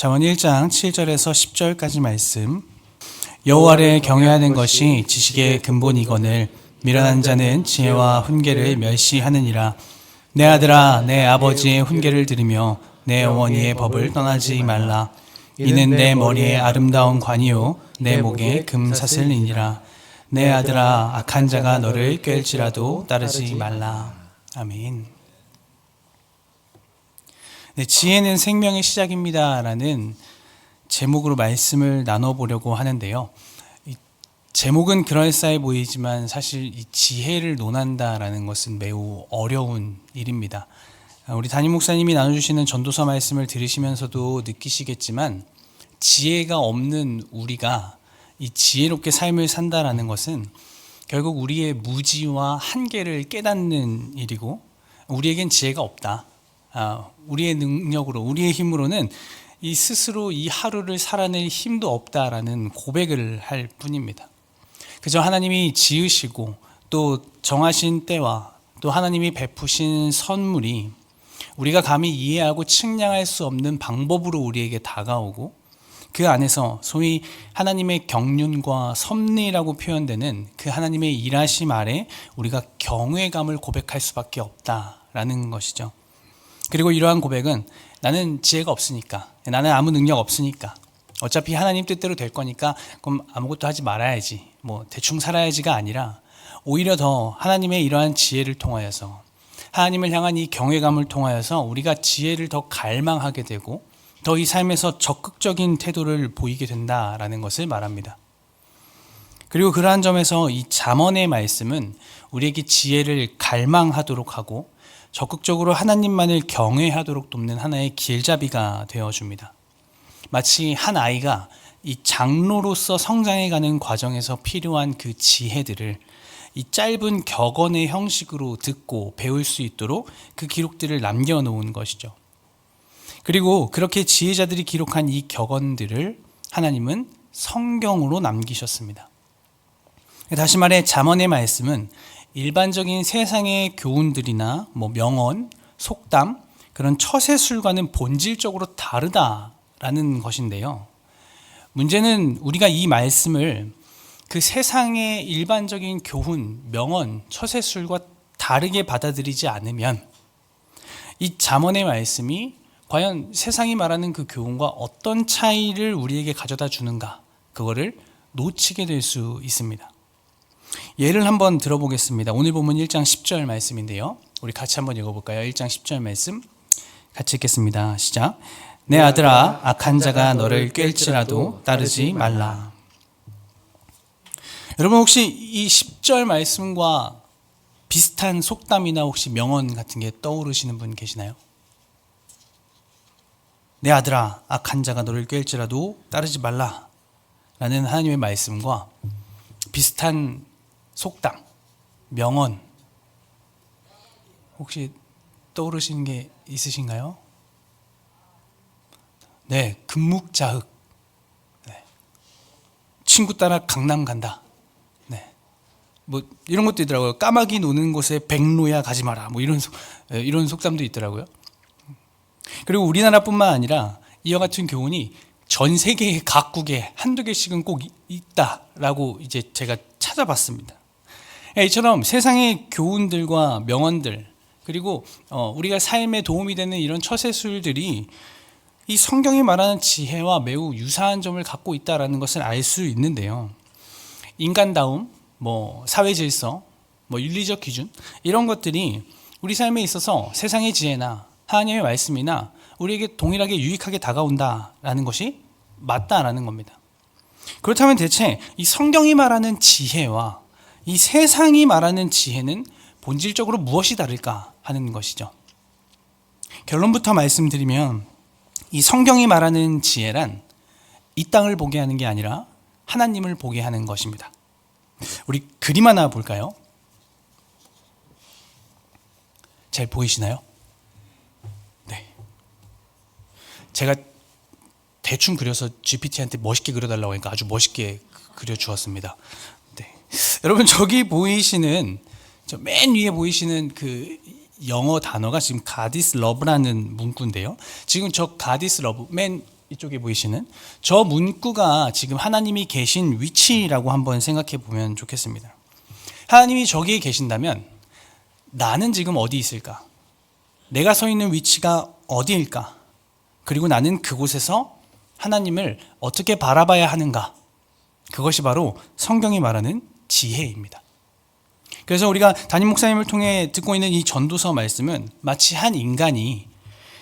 잠언 1장 7절에서 10절까지 말씀. 여호와를 경외하는 것이 지식의 근본이거늘 미련한 자는 지혜와 훈계를 멸시하느니라. 내 아들아, 내 아버지의 훈계를 들으며 내 어머니의 법을 떠나지 말라. 이는 내 머리에 아름다운 관이요 내 목에 금사슬이니라. 내 아들아, 악한 자가 너를 꿰을지라도 따르지 말라. 아멘. 네, 지혜는 생명의 시작입니다 라는 제목으로 말씀을 나눠보려고 하는데요. 이 제목은 그럴싸해 보이지만 사실 이 지혜를 논한다라는 것은 매우 어려운 일입니다. 우리 담임 목사님이 나눠주시는 전도서 말씀을 들으시면서도 느끼시겠지만 지혜가 없는 우리가 이 지혜롭게 삶을 산다라는 것은 결국 우리의 무지와 한계를 깨닫는 일이고, 우리에겐 지혜가 없다. 우리의 능력으로, 우리의 힘으로는 이 스스로 이 하루를 살아낼 힘도 없다라는 고백을 할 뿐입니다. 그저 하나님이 지으시고 또 정하신 때와 또 하나님이 베푸신 선물이 우리가 감히 이해하고 측량할 수 없는 방법으로 우리에게 다가오고, 그 안에서 소위 하나님의 경륜과 섭리라고 표현되는 그 하나님의 일하심 아래 우리가 경외감을 고백할 수밖에 없다라는 것이죠. 그리고 이러한 고백은 나는 지혜가 없으니까, 나는 아무 능력 없으니까, 어차피 하나님 뜻대로 될 거니까 그럼 아무것도 하지 말아야지, 대충 살아야지가 아니라 오히려 더 하나님의 이러한 지혜를 통하여서, 하나님을 향한 이 경외감을 통하여서 우리가 지혜를 더 갈망하게 되고 더 이 삶에서 적극적인 태도를 보이게 된다라는 것을 말합니다. 그리고 그러한 점에서 이 잠언의 말씀은 우리에게 지혜를 갈망하도록 하고 적극적으로 하나님만을 경외하도록 돕는 하나의 길잡이가 되어줍니다. 마치 한 아이가 이 장로로서 성장해가는 과정에서 필요한 그 지혜들을 이 짧은 격언의 형식으로 듣고 배울 수 있도록 그 기록들을 남겨놓은 것이죠. 그리고 그렇게 지혜자들이 기록한 이 격언들을 하나님은 성경으로 남기셨습니다. 다시 말해 잠언의 말씀은 일반적인 세상의 교훈들이나 명언, 속담, 그런 처세술과는 본질적으로 다르다라는 것인데요. 문제는 우리가 이 말씀을 그 세상의 일반적인 교훈, 명언, 처세술과 다르게 받아들이지 않으면 이 잠언의 말씀이 과연 세상이 말하는 그 교훈과 어떤 차이를 우리에게 가져다 주는가, 그거를 놓치게 될 수 있습니다. 예를 한번 들어보겠습니다. 오늘 본문 1장 10절 말씀인데요. 우리 같이 한번 읽어볼까요? 1장 10절 말씀 같이 읽겠습니다. 시작. 내 아들아, 악한 자가 너를 꿰을지라도 따르지 말라. 여러분 혹시 이 10절 말씀과 비슷한 속담이나 혹시 명언 같은 게 떠오르시는 분 계시나요? 내 아들아, 악한 자가 너를 꿰을지라도 따르지 말라 라는 하나님의 말씀과 비슷한 속담, 명언 혹시 떠오르시는 게 있으신가요? 네, 금묵자흑. 네. 친구 따라 강남 간다. 네. 이런 것도 있더라고요. 까마귀 노는 곳에 백로야 가지 마라. 이런 속담도 있더라고요. 그리고 우리나라뿐만 아니라 이와 같은 교훈이 전 세계의 각국에 한두 개씩은 꼭 있다라고 이제 제가 찾아봤습니다. 이처럼 세상의 교훈들과 명언들, 그리고 우리가 삶에 도움이 되는 이런 처세술들이 이 성경이 말하는 지혜와 매우 유사한 점을 갖고 있다는 것을 알 수 있는데요. 인간다움, 사회 질서, 윤리적 기준, 이런 것들이 우리 삶에 있어서 세상의 지혜나 하나님의 말씀이나 우리에게 동일하게 유익하게 다가온다라는 것이 맞다라는 겁니다. 그렇다면 대체 이 성경이 말하는 지혜와 이 세상이 말하는 지혜는 본질적으로 무엇이 다를까 하는 것이죠. 결론부터 말씀드리면 이 성경이 말하는 지혜란 이 땅을 보게 하는 게 아니라 하나님을 보게 하는 것입니다. 우리 그림 하나 볼까요? 잘 보이시나요? 네. 제가 대충 그려서 GPT한테 멋있게 그려달라고 하니까 아주 멋있게 그려주었습니다. 네. 여러분 저기 보이시는 저 맨 위에 보이시는 그 영어 단어가 지금 God is love라는 문구인데요. 지금 저 God is love 맨 이쪽에 보이시는 저 문구가 지금 하나님이 계신 위치라고 한번 생각해 보면 좋겠습니다. 하나님이 저기에 계신다면 나는 지금 어디 있을까? 내가 서 있는 위치가 어디일까? 그리고 나는 그곳에서 하나님을 어떻게 바라봐야 하는가? 그것이 바로 성경이 말하는 지혜입니다. 그래서 우리가 담임 목사님을 통해 듣고 있는 이 전도서 말씀은 마치 한 인간이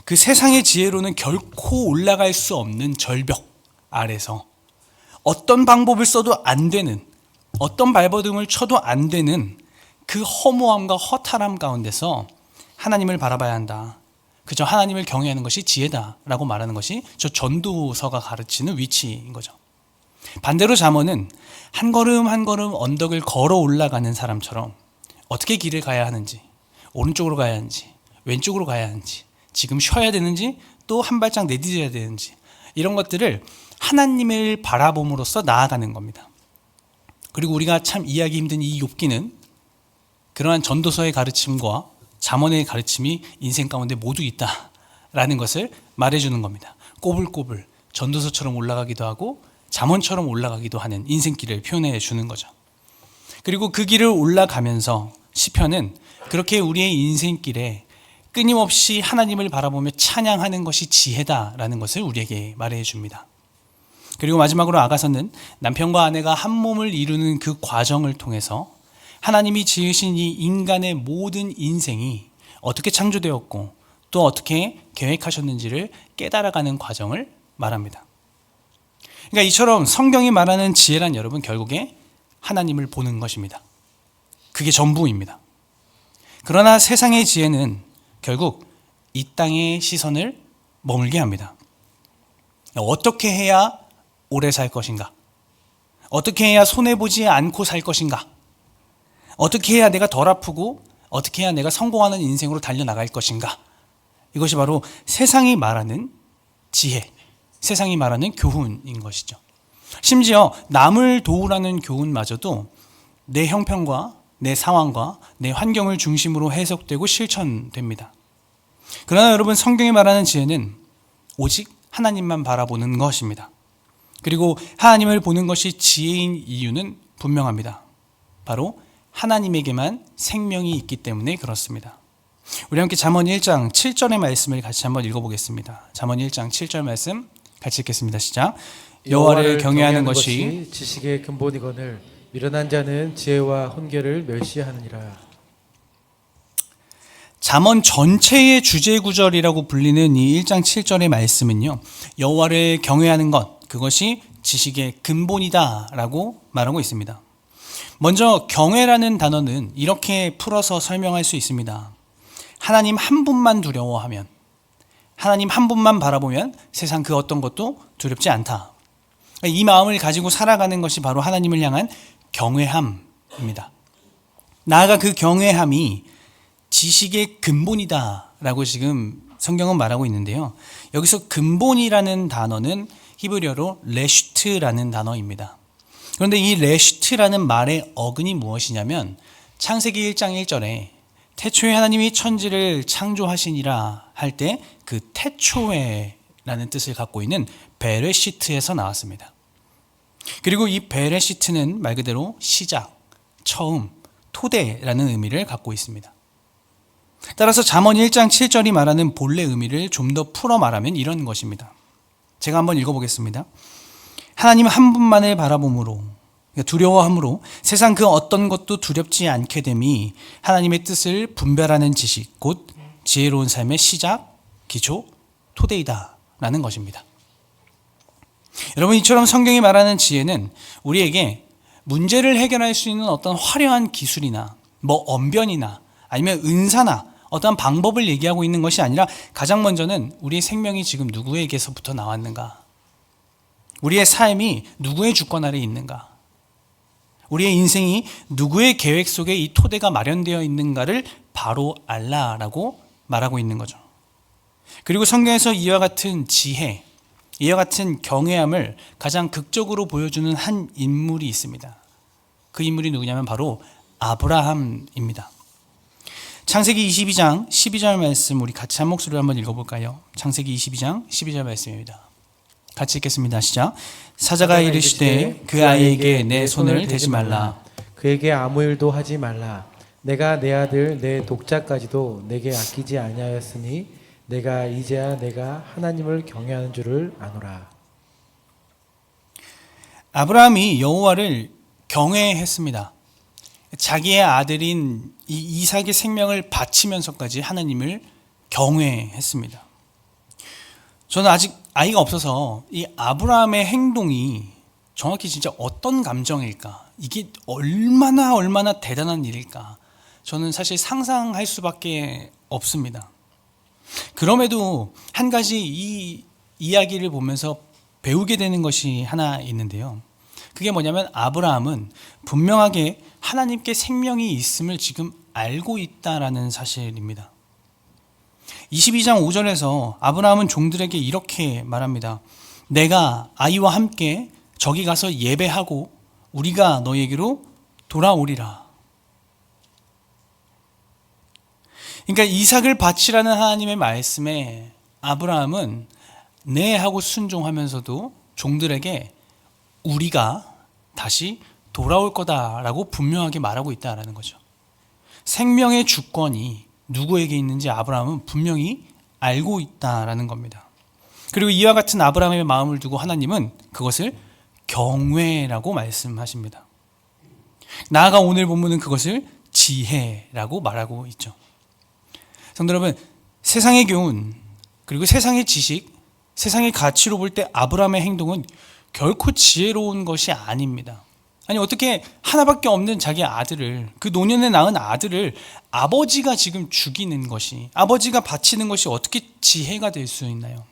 그 세상의 지혜로는 결코 올라갈 수 없는 절벽 아래서 어떤 방법을 써도 안 되는, 어떤 발버둥을 쳐도 안 되는 그 허무함과 허탈함 가운데서 하나님을 바라봐야 한다. 그저 하나님을 경외하는 것이 지혜다라고 말하는 것이 저 전도서가 가르치는 위치인 거죠. 반대로 잠언은 한 걸음 한 걸음 언덕을 걸어 올라가는 사람처럼 어떻게 길을 가야 하는지, 오른쪽으로 가야 하는지, 왼쪽으로 가야 하는지, 지금 쉬어야 되는지, 또 한 발짝 내디뎌야 되는지, 이런 것들을 하나님을 바라봄으로써 나아가는 겁니다. 그리고 우리가 참 이해하기 힘든 이 욥기는 그러한 전도서의 가르침과 잠언의 가르침이 인생 가운데 모두 있다라는 것을 말해주는 겁니다. 꼬불꼬불 전도서처럼 올라가기도 하고 잠언처럼 올라가기도 하는 인생길을 표현해 주는 거죠. 그리고 그 길을 올라가면서 시편은 그렇게 우리의 인생길에 끊임없이 하나님을 바라보며 찬양하는 것이 지혜다라는 것을 우리에게 말해 줍니다. 그리고 마지막으로 아가서는 남편과 아내가 한 몸을 이루는 그 과정을 통해서 하나님이 지으신 이 인간의 모든 인생이 어떻게 창조되었고 또 어떻게 계획하셨는지를 깨달아가는 과정을 말합니다. 그러니까 이처럼 성경이 말하는 지혜란 여러분 결국에 하나님을 보는 것입니다. 그게 전부입니다. 그러나 세상의 지혜는 결국 이 땅의 시선을 머물게 합니다. 어떻게 해야 오래 살 것인가? 어떻게 해야 손해보지 않고 살 것인가? 어떻게 해야 내가 덜 아프고 어떻게 해야 내가 성공하는 인생으로 달려나갈 것인가? 이것이 바로 세상이 말하는 지혜, 세상이 말하는 교훈인 것이죠. 심지어 남을 도우라는 교훈마저도 내 형편과 내 상황과 내 환경을 중심으로 해석되고 실천됩니다. 그러나 여러분 성경이 말하는 지혜는 오직 하나님만 바라보는 것입니다. 그리고 하나님을 보는 것이 지혜인 이유는 분명합니다. 바로 하나님에게만 생명이 있기 때문에 그렇습니다. 우리 함께 잠언 1장 7절의 말씀을 같이 한번 읽어보겠습니다. 잠언 1장 7절 말씀 같이 읽겠습니다. 시작. 여호와를 경외하는 것이 지식의 근본이거늘 미련한 자는 지혜와 훈계를 멸시하느니라. 잠언 전체의 주제 구절이라고 불리는 이 1장 7절의 말씀은요. 여호와를 경외하는 것, 그것이 지식의 근본이다라고 말하고 있습니다. 먼저 경외라는 단어는 이렇게 풀어서 설명할 수 있습니다. 하나님 한 분만 두려워하면, 하나님 한 분만 바라보면 세상 그 어떤 것도 두렵지 않다. 이 마음을 가지고 살아가는 것이 바로 하나님을 향한 경외함입니다. 나아가 그 경외함이 지식의 근본이다라고 지금 성경은 말하고 있는데요. 여기서 근본이라는 단어는 히브리어로 레슈트라는 단어입니다. 그런데 이 레슈트라는 말의 어근이 무엇이냐면 창세기 1장 1절에 태초에 하나님이 천지를 창조하시니라 할 때 그 태초에라는 뜻을 갖고 있는 베레시트에서 나왔습니다. 그리고 이 베레시트는 말 그대로 시작, 처음, 토대라는 의미를 갖고 있습니다. 따라서 잠언 1장 7절이 말하는 본래 의미를 좀 더 풀어 말하면 이런 것입니다. 제가 한번 읽어보겠습니다. 하나님 한 분만을 바라봄으로, 두려워함으로 세상 그 어떤 것도 두렵지 않게 됨이 하나님의 뜻을 분별하는 지식, 곧 지혜로운 삶의 시작, 기초, 토대이다 라는 것입니다. 여러분, 이처럼 성경이 말하는 지혜는 우리에게 문제를 해결할 수 있는 어떤 화려한 기술이나 언변이나 아니면 은사나 어떤 방법을 얘기하고 있는 것이 아니라 가장 먼저는 우리의 생명이 지금 누구에게서부터 나왔는가? 우리의 삶이 누구의 주권 아래 있는가? 우리의 인생이 누구의 계획 속에 이 토대가 마련되어 있는가를 바로 알라라고 말하고 있는 거죠. 그리고 성경에서 이와 같은 지혜, 이와 같은 경외함을 가장 극적으로 보여주는 한 인물이 있습니다. 그 인물이 누구냐면 바로 아브라함입니다. 창세기 22장 12절 말씀 우리 같이 한 목소리로 한번 읽어볼까요? 창세기 22장 12절 말씀입니다. 같이 읽겠습니다. 시작. 사자가 이르시되 그 아이에게 내 손을 대지 말라. 그에게 아무 일도 하지 말라. 내가 내 아들 내 독자까지도 내게 아끼지 아니하였으니 내가 이제야 내가 하나님을 경외하는 줄을 아노라. 아브라함이 여호와를 경외했습니다. 자기의 아들인 이 이삭의 생명을 바치면서까지 하나님을 경외했습니다. 저는 아직 아이가 없어서 이 아브라함의 행동이 정확히 진짜 어떤 감정일까? 이게 얼마나 대단한 일일까? 저는 사실 상상할 수밖에 없습니다. 그럼에도 한 가지 이 이야기를 보면서 배우게 되는 것이 하나 있는데요. 그게 뭐냐면 아브라함은 분명하게 하나님께 생명이 있음을 지금 알고 있다라는 사실입니다. 22장 5절에서 아브라함은 종들에게 이렇게 말합니다. 내가 아이와 함께 저기 가서 예배하고 우리가 너에게로 돌아오리라. 그러니까 이삭을 바치라는 하나님의 말씀에 아브라함은 네 하고 순종하면서도 종들에게 우리가 다시 돌아올 거다라고 분명하게 말하고 있다라는 거죠. 생명의 주권이 누구에게 있는지 아브라함은 분명히 알고 있다라는 겁니다. 그리고 이와 같은 아브라함의 마음을 두고 하나님은 그것을 경외라고 말씀하십니다. 나아가 오늘 본문은 그것을 지혜라고 말하고 있죠. 성도 여러분, 세상의 교훈 그리고 세상의 지식, 세상의 가치로 볼 때 아브라함의 행동은 결코 지혜로운 것이 아닙니다. 아니 어떻게 하나밖에 없는 자기 아들을, 그 노년에 낳은 아들을 아버지가 지금 죽이는 것이, 아버지가 바치는 것이 어떻게 지혜가 될 수 있나요?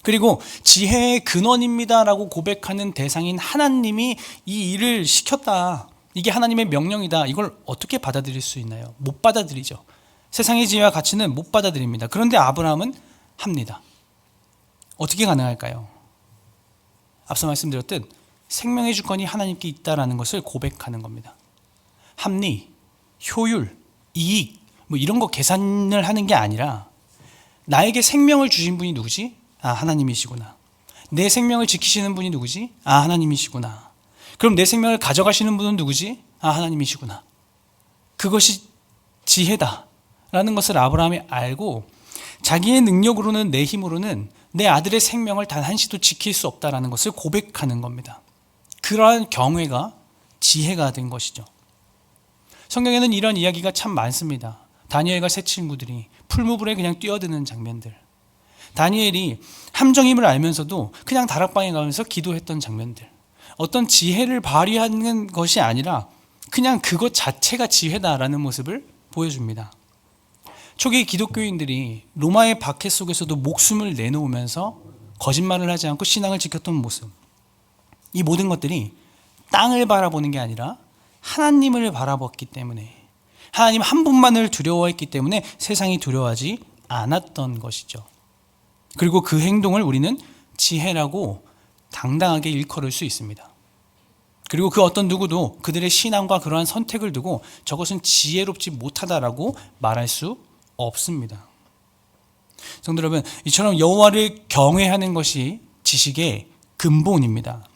그리고 지혜의 근원입니다라고 고백하는 대상인 하나님이 이 일을 시켰다, 이게 하나님의 명령이다, 이걸 어떻게 받아들일 수 있나요? 못 받아들이죠. 세상의 지혜와 가치는 못 받아들입니다. 그런데 아브라함은 합니다. 어떻게 가능할까요? 앞서 말씀드렸듯 생명의 주권이 하나님께 있다라는 것을 고백하는 겁니다. 합리, 효율, 이익 뭐 이런 거 계산을 하는 게 아니라 나에게 생명을 주신 분이 누구지? 아, 하나님이시구나. 내 생명을 지키시는 분이 누구지? 아, 하나님이시구나. 그럼 내 생명을 가져가시는 분은 누구지? 아, 하나님이시구나. 그것이 지혜다라는 것을 아브라함이 알고 자기의 능력으로는, 내 힘으로는 내 아들의 생명을 단 한시도 지킬 수 없다라는 것을 고백하는 겁니다. 그러한 경외가 지혜가 된 것이죠. 성경에는 이런 이야기가 참 많습니다. 다니엘과 세 친구들이 풀무불에 그냥 뛰어드는 장면들, 다니엘이 함정임을 알면서도 그냥 다락방에 가면서 기도했던 장면들, 어떤 지혜를 발휘하는 것이 아니라 그냥 그것 자체가 지혜다라는 모습을 보여줍니다. 초기 기독교인들이 로마의 박해 속에서도 목숨을 내놓으면서 거짓말을 하지 않고 신앙을 지켰던 모습, 이 모든 것들이 땅을 바라보는 게 아니라 하나님을 바라봤기 때문에, 하나님 한 분만을 두려워했기 때문에 세상이 두려워하지 않았던 것이죠. 그리고 그 행동을 우리는 지혜라고 당당하게 일컬을 수 있습니다. 그리고 그 어떤 누구도 그들의 신앙과 그러한 선택을 두고 저것은 지혜롭지 못하다라고 말할 수 없습니다. 성도 여러분, 이처럼 여호와를 경외하는 것이 지식의 근본입니다.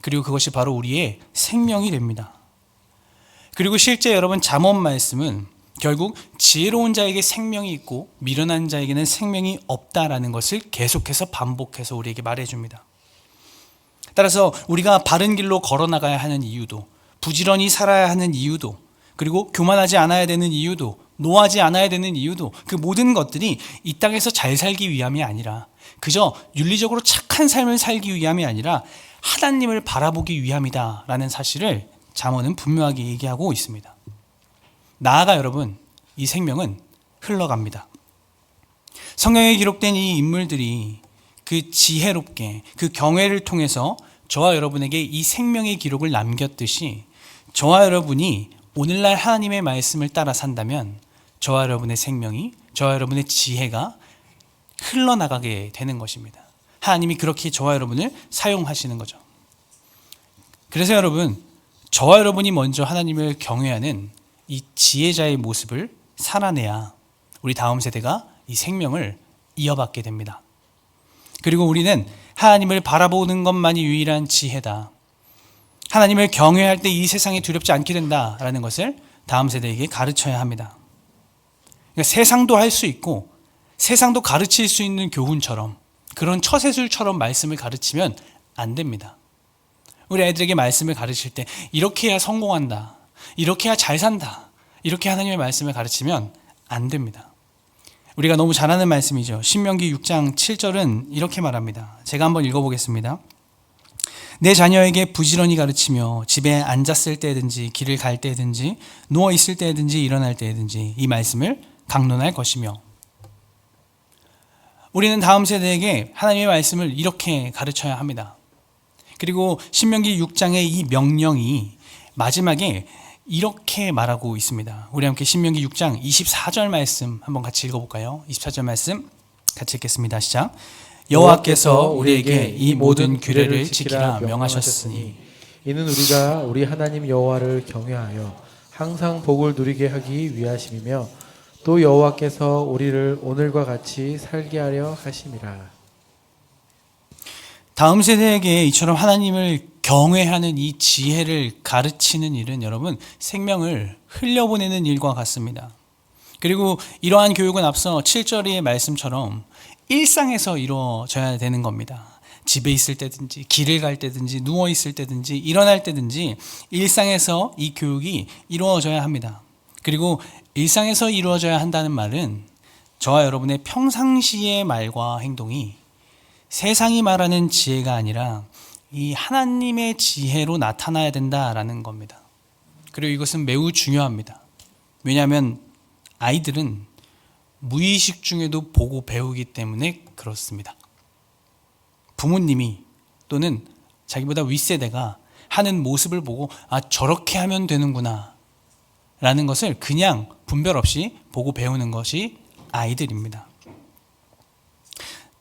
그리고 그것이 바로 우리의 생명이 됩니다. 그리고 실제 여러분, 잠언 말씀은 결국 지혜로운 자에게 생명이 있고 미련한 자에게는 생명이 없다라는 것을 계속해서 반복해서 우리에게 말해줍니다. 따라서 우리가 바른 길로 걸어나가야 하는 이유도, 부지런히 살아야 하는 이유도, 그리고 교만하지 않아야 되는 이유도, 노하지 않아야 되는 이유도, 그 모든 것들이 이 땅에서 잘 살기 위함이 아니라, 그저 윤리적으로 착한 삶을 살기 위함이 아니라 하나님을 바라보기 위함이다라는 사실을 잠언은 분명하게 얘기하고 있습니다. 나아가 여러분, 이 생명은 흘러갑니다. 성경에 기록된 이 인물들이 그 지혜롭게, 그 경외를 통해서 저와 여러분에게 이 생명의 기록을 남겼듯이, 저와 여러분이 오늘날 하나님의 말씀을 따라 산다면 저와 여러분의 생명이, 저와 여러분의 지혜가 흘러나가게 되는 것입니다. 하나님이 그렇게 저와 여러분을 사용하시는 거죠. 그래서 여러분, 저와 여러분이 먼저 하나님을 경외하는 이 지혜자의 모습을 살아내야 우리 다음 세대가 이 생명을 이어받게 됩니다. 그리고 우리는 하나님을 바라보는 것만이 유일한 지혜다. 하나님을 경외할 때 이 세상이 두렵지 않게 된다라는 것을 다음 세대에게 가르쳐야 합니다. 그러니까 세상도 할 수 있고 세상도 가르칠 수 있는 교훈처럼 그런 처세술처럼 말씀을 가르치면 안 됩니다. 우리 애들에게 말씀을 가르칠 때 이렇게 해야 성공한다, 이렇게 해야 잘 산다, 이렇게 하나님의 말씀을 가르치면 안 됩니다. 우리가 너무 잘 아는 말씀이죠. 신명기 6장 7절은 이렇게 말합니다. 제가 한번 읽어보겠습니다. 내 자녀에게 부지런히 가르치며 집에 앉았을 때든지 길을 갈 때든지 누워 있을 때든지 일어날 때든지 이 말씀을 강론할 것이며. 우리는 다음 세대에게 하나님의 말씀을 이렇게 가르쳐야 합니다. 그리고 신명기 6장의 이 명령이 마지막에 이렇게 말하고 있습니다. 우리 함께 신명기 6장 24절 말씀 한번 같이 읽어볼까요? 24절 말씀 같이 읽겠습니다. 시작. 여호와께서 우리에게 이 모든 규례를 지키라 명하셨으니 이는 우리가 우리 하나님 여호와를 경외하여 항상 복을 누리게 하기 위하심이며 또 여호와께서 우리를 오늘과 같이 살게 하려 하심이라. 다음 세대에게 이처럼 하나님을 경외하는 이 지혜를 가르치는 일은 여러분 생명을 흘려보내는 일과 같습니다. 그리고 이러한 교육은 앞서 7절의 말씀처럼 일상에서 이루어져야 되는 겁니다. 집에 있을 때든지 길을 갈 때든지 누워 있을 때든지 일어날 때든지 일상에서 이 교육이 이루어져야 합니다. 그리고 일상에서 이루어져야 한다는 말은 저와 여러분의 평상시의 말과 행동이 세상이 말하는 지혜가 아니라 이 하나님의 지혜로 나타나야 된다라는 겁니다. 그리고 이것은 매우 중요합니다. 왜냐하면 아이들은 무의식 중에도 보고 배우기 때문에 그렇습니다. 부모님이 또는 자기보다 윗세대가 하는 모습을 보고 아 저렇게 하면 되는구나 라는 것을 그냥 분별 없이 보고 배우는 것이 아이들입니다.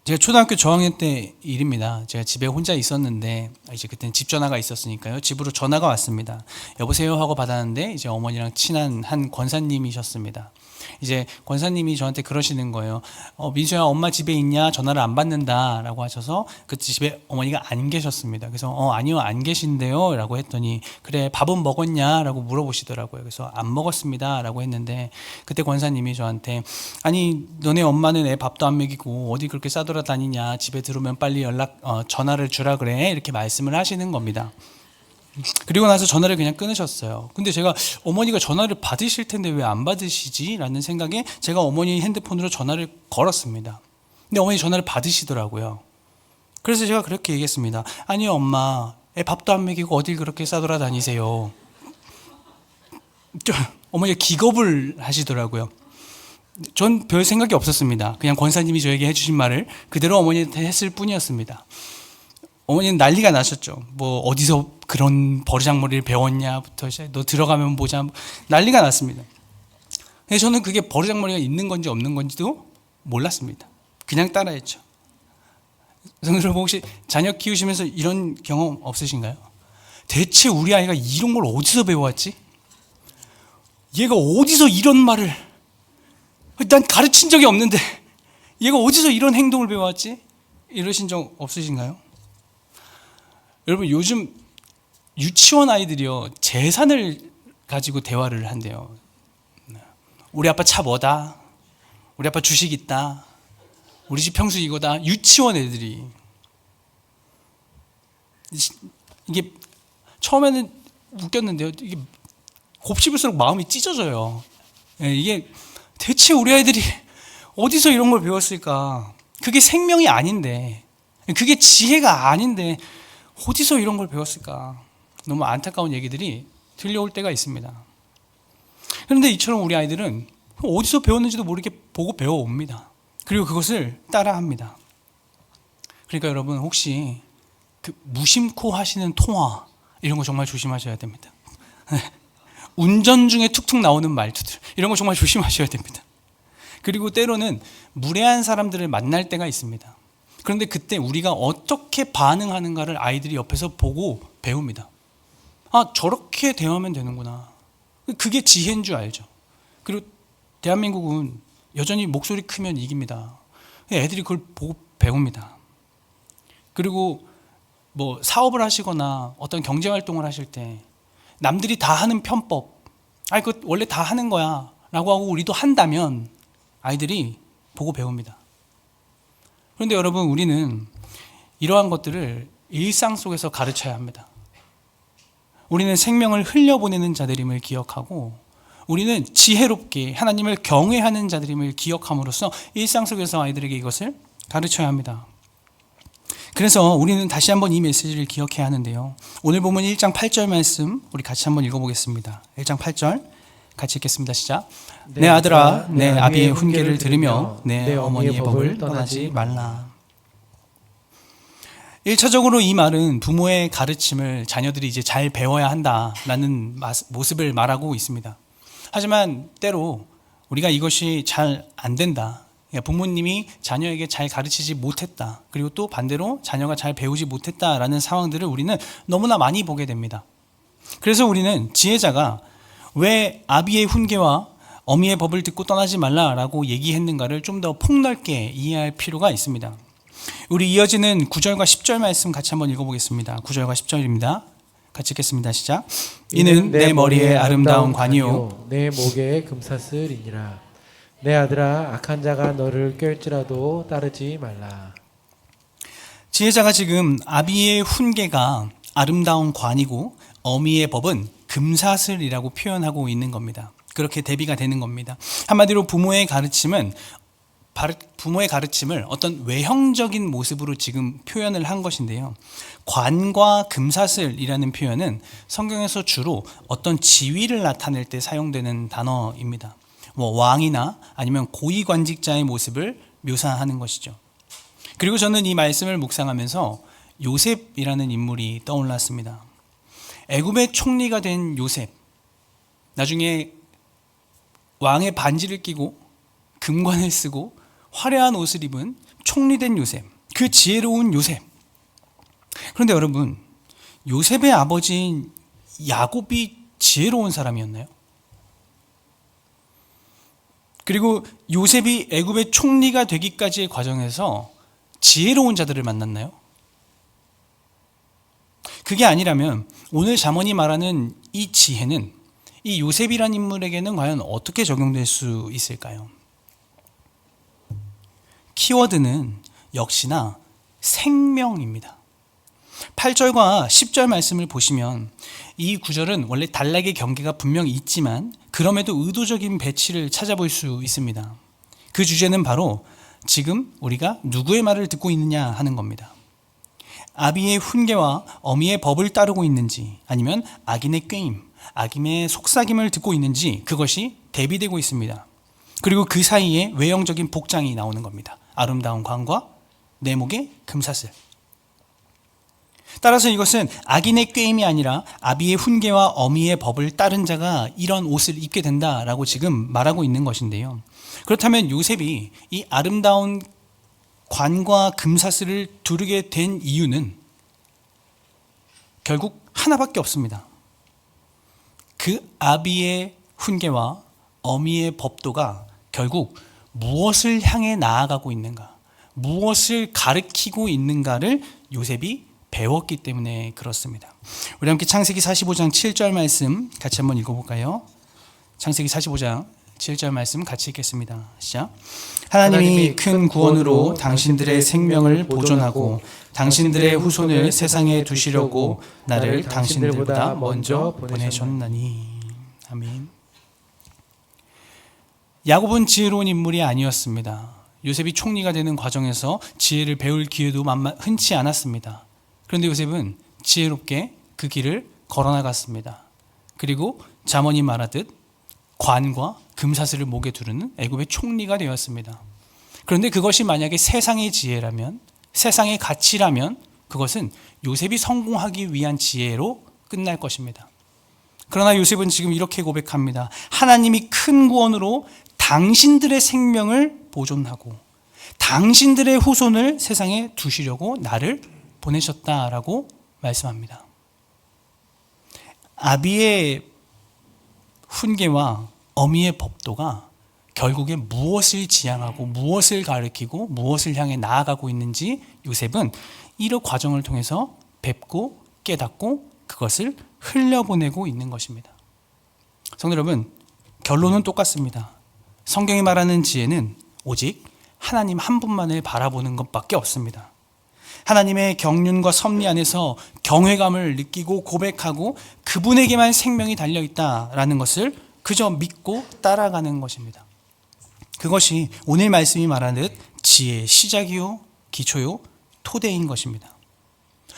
제가 초등학교 저학년 때 일입니다. 제가 집에 혼자 있었는데 이제 그때는 집 전화가 있었으니까요. 집으로 전화가 왔습니다. 여보세요 하고 받았는데 이제 어머니랑 친한 한 권사님이셨습니다. 이제 권사님이 저한테 그러시는 거예요. 민수야 엄마 집에 있냐? 전화를 안 받는다라고 하셔서 그때 집에 어머니가 안 계셨습니다. 그래서 아니요 안 계신데요 라고 했더니 그래 밥은 먹었냐? 라고 물어보시더라고요. 그래서 안 먹었습니다 라고 했는데 그때 권사님이 저한테 아니 너네 엄마는 애 밥도 안 먹이고 어디 그렇게 싸돌아다니냐? 집에 들어오면 빨리 전화를 주라 그래 이렇게 말씀을 하시는 겁니다. 그리고 나서 전화를 그냥 끊으셨어요. 근데 제가 어머니가 전화를 받으실 텐데 왜 안 받으시지? 라는 생각에 제가 어머니 핸드폰으로 전화를 걸었습니다. 근데 어머니 전화를 받으시더라고요. 그래서 제가 그렇게 얘기했습니다. 아니요 엄마 애 밥도 안 먹이고 어딜 그렇게 싸돌아다니세요. 어머니가 기겁을 하시더라고요. 전 별 생각이 없었습니다. 그냥 권사님이 저에게 해주신 말을 그대로 어머니한테 했을 뿐이었습니다. 어머니는 난리가 나셨죠. 뭐 어디서 그런 버르장머리를 배웠냐부터 너 들어가면 보자 난리가 났습니다. 근데 저는 그게 버르장머리가 있는 건지 없는 건지도 몰랐습니다. 그냥 따라했죠. 여러분 혹시 자녀 키우시면서 이런 경험 없으신가요? 대체 우리 아이가 이런 걸 어디서 배워왔지? 얘가 어디서 이런 말을 난 가르친 적이 없는데 얘가 어디서 이런 행동을 배워왔지? 이러신 적 없으신가요? 여러분 요즘 유치원 아이들이요 재산을 가지고 대화를 한대요. 우리 아빠 차 뭐다? 우리 아빠 주식 있다? 우리 집 평수 이거다? 유치원 애들이 이게 처음에는 웃겼는데요. 이게 곱씹을수록 마음이 찢어져요. 이게 대체 우리 아이들이 어디서 이런 걸 배웠을까? 그게 생명이 아닌데, 그게 지혜가 아닌데 어디서 이런 걸 배웠을까? 너무 안타까운 얘기들이 들려올 때가 있습니다. 그런데 이처럼 우리 아이들은 어디서 배웠는지도 모르게 보고 배워옵니다. 그리고 그것을 따라합니다. 그러니까 여러분 혹시 그 무심코 하시는 통화 이런 거 정말 조심하셔야 됩니다. 운전 중에 툭툭 나오는 말투들 이런 거 정말 조심하셔야 됩니다. 그리고 때로는 무례한 사람들을 만날 때가 있습니다. 그런데 그때 우리가 어떻게 반응하는가를 아이들이 옆에서 보고 배웁니다. 아, 저렇게 대하면 되는구나. 그게 지혜인 줄 알죠. 그리고 대한민국은 여전히 목소리 크면 이깁니다. 애들이 그걸 보고 배웁니다. 그리고 뭐 사업을 하시거나 어떤 경제 활동을 하실 때 남들이 다 하는 편법, 그거 원래 다 하는 거야 라고 하고 우리도 한다면 아이들이 보고 배웁니다. 그런데 여러분, 우리는 이러한 것들을 일상 속에서 가르쳐야 합니다. 우리는 생명을 흘려보내는 자들임을 기억하고, 우리는 지혜롭게 하나님을 경외하는 자들임을 기억함으로써 일상 속에서 아이들에게 이것을 가르쳐야 합니다. 그래서 우리는 다시 한번 이 메시지를 기억해야 하는데요. 오늘 보면 1장 8절 말씀 우리 같이 한번 읽어보겠습니다. 1장 8절 같이 읽겠습니다. 시작. 내 아들아, 내 아비의 훈계를 들으며 내 어머니의 법을 떠나지 말라. 1차적으로 이 말은 부모의 가르침을 자녀들이 이제 잘 배워야 한다라는 모습을 말하고 있습니다. 하지만 때로 우리가 이것이 잘 안 된다, 부모님이 자녀에게 잘 가르치지 못했다, 그리고 또 반대로 자녀가 잘 배우지 못했다라는 상황들을 우리는 너무나 많이 보게 됩니다. 그래서 우리는 지혜자가 왜 아비의 훈계와 어미의 법을 듣고 떠나지 말라라고 얘기했는가를 좀 더 폭넓게 이해할 필요가 있습니다. 우리 이어지는 9절과 10절 말씀 같이 한번 읽어보겠습니다. 9절과 10절입니다. 같이 읽겠습니다. 시작. 이는 내 머리에 아름다운 관이요 내 목에 금사슬이니라. 내 아들아, 악한 자가 너를 꿰을지라도 따르지 말라. 지혜자가 지금 아비의 훈계가 아름다운 관이고 어미의 법은 금사슬이라고 표현하고 있는 겁니다. 그렇게 대비가 되는 겁니다. 한마디로 부모의 가르침을 어떤 외형적인 모습으로 지금 표현을 한 것인데요. 관과 금사슬이라는 표현은 성경에서 주로 어떤 지위를 나타낼 때 사용되는 단어입니다. 왕이나 아니면 고위관직자의 모습을 묘사하는 것이죠. 그리고 저는 이 말씀을 묵상하면서 요셉이라는 인물이 떠올랐습니다. 애굽의 총리가 된 요셉, 나중에 왕의 반지를 끼고 금관을 쓰고 화려한 옷을 입은 총리된 요셉, 그 지혜로운 요셉. 그런데 여러분, 요셉의 아버지인 야곱이 지혜로운 사람이었나요? 그리고 요셉이 애굽의 총리가 되기까지의 과정에서 지혜로운 자들을 만났나요? 그게 아니라면 오늘 잠언이 말하는 이 지혜는 이 요셉이란 인물에게는 과연 어떻게 적용될 수 있을까요? 키워드는 역시나 생명입니다. 8절과 10절 말씀을 보시면 이 구절은 원래 단락의 경계가 분명히 있지만 그럼에도 의도적인 배치를 찾아볼 수 있습니다. 그 주제는 바로 지금 우리가 누구의 말을 듣고 있느냐 하는 겁니다. 아비의 훈계와 어미의 법을 따르고 있는지, 아니면 악인의 꾀임, 악인의 속삭임을 듣고 있는지, 그것이 대비되고 있습니다. 그리고 그 사이에 외형적인 복장이 나오는 겁니다. 아름다운 관과 내 목의 금사슬. 따라서 이것은 악인의 꾀임이 아니라 아비의 훈계와 어미의 법을 따른 자가 이런 옷을 입게 된다라고 지금 말하고 있는 것인데요. 그렇다면 요셉이 이 아름다운 관과 금사슬을 두르게 된 이유는 결국 하나밖에 없습니다. 그 아비의 훈계와 어미의 법도가 결국 무엇을 향해 나아가고 있는가, 무엇을 가르치고 있는가를 요셉이 배웠기 때문에 그렇습니다. 우리 함께 창세기 45장 7절 말씀 같이 한번 읽어볼까요? 창세기 45장 7절 말씀 같이 읽겠습니다. 시작. 하나님이 큰 구원으로 당신들의 생명을 보존하고 당신들의 후손을 세상에 두시려고 나를 당신들보다 먼저 보내셨나니. 아멘. 야곱은 지혜로운 인물이 아니었습니다. 요셉이 총리가 되는 과정에서 지혜를 배울 기회도 흔치 않았습니다. 그런데 요셉은 지혜롭게 그 길을 걸어나갔습니다. 그리고 잠언이 말하듯 관과 금사슬을 목에 두르는 애굽의 총리가 되었습니다. 그런데 그것이 만약에 세상의 지혜라면, 세상의 가치라면 그것은 요셉이 성공하기 위한 지혜로 끝날 것입니다. 그러나 요셉은 지금 이렇게 고백합니다. 하나님이 큰 구원으로 당신들의 생명을 보존하고 당신들의 후손을 세상에 두시려고 나를 보내셨다라고 말씀합니다. 아비의 훈계와 어미의 법도가 결국에 무엇을 지향하고 무엇을 가리키고 무엇을 향해 나아가고 있는지 요셉은 이 과정을 통해서 뵙고 깨닫고 그것을 흘려보내고 있는 것입니다. 성도 여러분, 결론은 똑같습니다. 성경이 말하는 지혜는 오직 하나님 한 분만을 바라보는 것밖에 없습니다. 하나님의 경륜과 섭리 안에서 경외감을 느끼고 고백하고 그분에게만 생명이 달려있다라는 것을 그저 믿고 따라가는 것입니다. 그것이 오늘 말씀이 말하는 지혜의 시작이요, 기초요, 토대인 것입니다.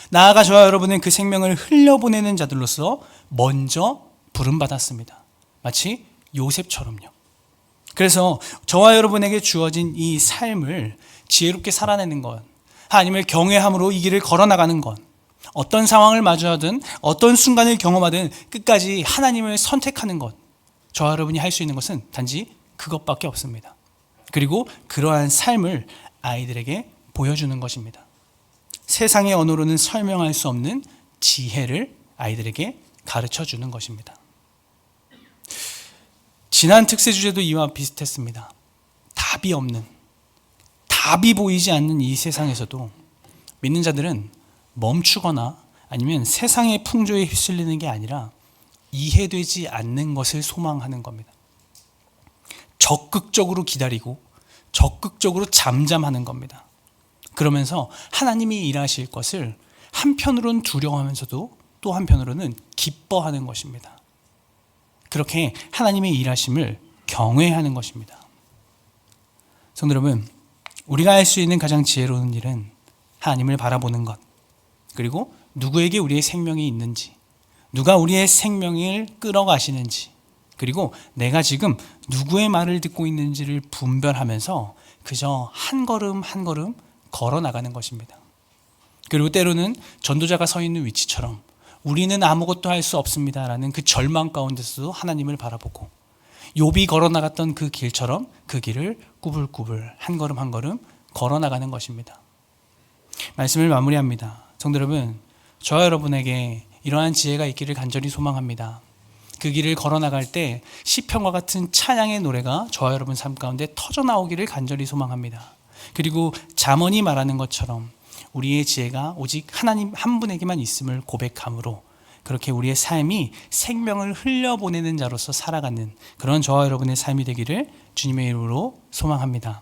나아가 저와 여러분은 그 생명을 흘려보내는 자들로서 먼저 부름받았습니다. 마치 요셉처럼요. 그래서 저와 여러분에게 주어진 이 삶을 지혜롭게 살아내는 것, 하나님을 경외함으로 이 길을 걸어나가는 것, 어떤 상황을 마주하든 어떤 순간을 경험하든 끝까지 하나님을 선택하는 것, 저와 여러분이 할 수 있는 것은 단지 그것밖에 없습니다. 그리고 그러한 삶을 아이들에게 보여주는 것입니다. 세상의 언어로는 설명할 수 없는 지혜를 아이들에게 가르쳐 주는 것입니다. 지난 특세 주제도 이와 비슷했습니다. 답이 없는, 답이 보이지 않는 이 세상에서도 믿는 자들은 멈추거나 아니면 세상의 풍조에 휩쓸리는 게 아니라 이해되지 않는 것을 소망하는 겁니다. 적극적으로 기다리고 적극적으로 잠잠하는 겁니다. 그러면서 하나님이 일하실 것을 한편으로는 두려워하면서도 또 한편으로는 기뻐하는 것입니다. 그렇게 하나님의 일하심을 경외하는 것입니다. 성도 여러분, 우리가 할 수 있는 가장 지혜로운 일은 하나님을 바라보는 것, 그리고 누구에게 우리의 생명이 있는지, 누가 우리의 생명을 끌어가시는지, 그리고 내가 지금 누구의 말을 듣고 있는지를 분별하면서 그저 한 걸음 한 걸음 걸어 나가는 것입니다. 그리고 때로는 전도자가 서 있는 위치처럼 우리는 아무것도 할 수 없습니다라는 그 절망 가운데서도 하나님을 바라보고 욥이 걸어 나갔던 그 길처럼 그 길을 꾸불꾸불 한 걸음 한 걸음 걸어 나가는 것입니다. 말씀을 마무리합니다. 성도 여러분, 저와 여러분에게 이러한 지혜가 있기를 간절히 소망합니다. 그 길을 걸어 나갈 때 시편과 같은 찬양의 노래가 저와 여러분 삶 가운데 터져 나오기를 간절히 소망합니다. 그리고 잠언이 말하는 것처럼 우리의 지혜가 오직 하나님 한 분에게만 있음을 고백함으로 그렇게 우리의 삶이 생명을 흘려보내는 자로서 살아가는 그런 저와 여러분의 삶이 되기를 주님의 이름으로 소망합니다.